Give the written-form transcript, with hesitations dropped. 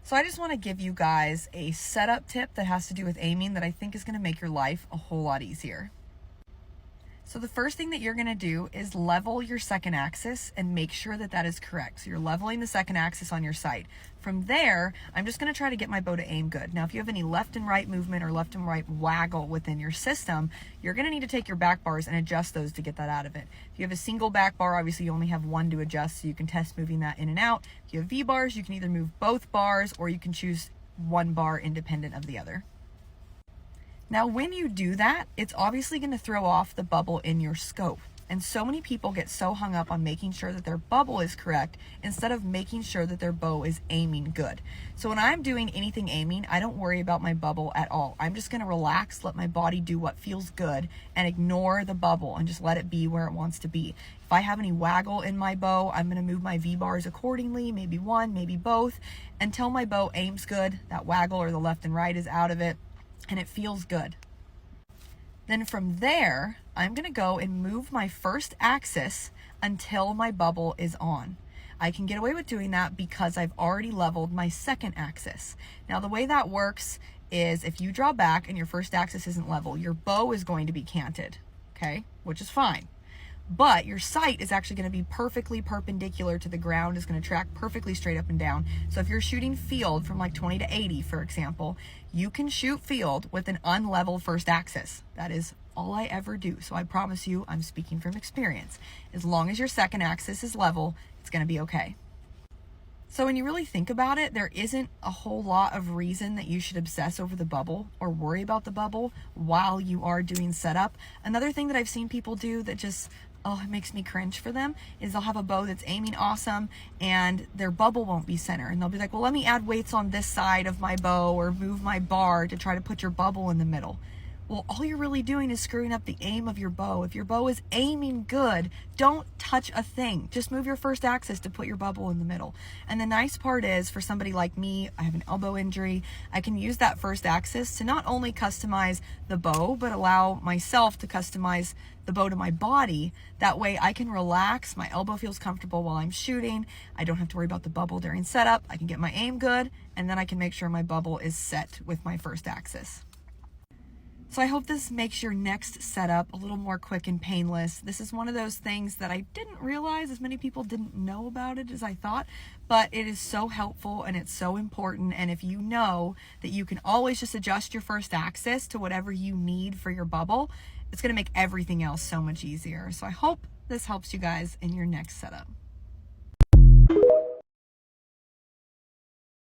So I just want to give you guys a setup tip that has to do with aiming that I think is going to make your life a whole lot easier. So the first thing that you're going to do is level your second axis and make sure that that is correct. So you're leveling the second axis on your sight. From there, I'm just going to try to get my bow to aim good. Now, if you have any left and right movement or left and right waggle within your system, you're going to need to take your back bars and adjust those to get that out of it. If you have a single back bar, obviously you only have one to adjust, so you can test moving that in and out. If you have V bars, you can either move both bars or you can choose one bar independent of the other. Now, when you do that, it's obviously going to throw off the bubble in your scope. And so many people get so hung up on making sure that their bubble is correct instead of making sure that their bow is aiming good. So when I'm doing anything aiming, I don't worry about my bubble at all. I'm just going to relax, let my body do what feels good, and ignore the bubble and just let it be where it wants to be. If I have any waggle in my bow, I'm going to move my V-bars accordingly, maybe one, maybe both, until my bow aims good, that waggle or the left and right is out of it, and it feels good. Then from there, I'm going to go and move my first axis until my bubble is on. I can get away with doing that because I've already leveled my second axis. Now, the way that works is if you draw back and your first axis isn't level, your bow is going to be canted, okay, which is fine. But your sight is actually going to be perfectly perpendicular to the ground, is going to track perfectly straight up and down. So if you're shooting field from like 20 to 80, for example, you can shoot field with an unlevel first axis. That is all I ever do. So I promise you, I'm speaking from experience. As long as your second axis is level, it's going to be okay. So when you really think about it, there isn't a whole lot of reason that you should obsess over the bubble or worry about the bubble while you are doing setup. Another thing that I've seen people do that just, it makes me cringe for them, is they'll have a bow that's aiming awesome and their bubble won't be center. And they'll be like, well, let me add weights on this side of my bow or move my bar to try to put your bubble in the middle. Well, all you're really doing is screwing up the aim of your bow. If your bow is aiming good, don't touch a thing. Just move your first axis to put your bubble in the middle. And the nice part is, for somebody like me, I have an elbow injury, I can use that first axis to not only customize the bow, but allow myself to customize the bow to my body. That way I can relax, my elbow feels comfortable while I'm shooting, I don't have to worry about the bubble during setup, I can get my aim good, and then I can make sure my bubble is set with my first axis. So I hope this makes your next setup a little more quick and painless. This is one of those things that I didn't realize as many people didn't know about it as I thought, but it is so helpful and it's so important. And if you know that you can always just adjust your first axis to whatever you need for your bubble, it's going to make everything else so much easier. So I hope this helps you guys in your next setup.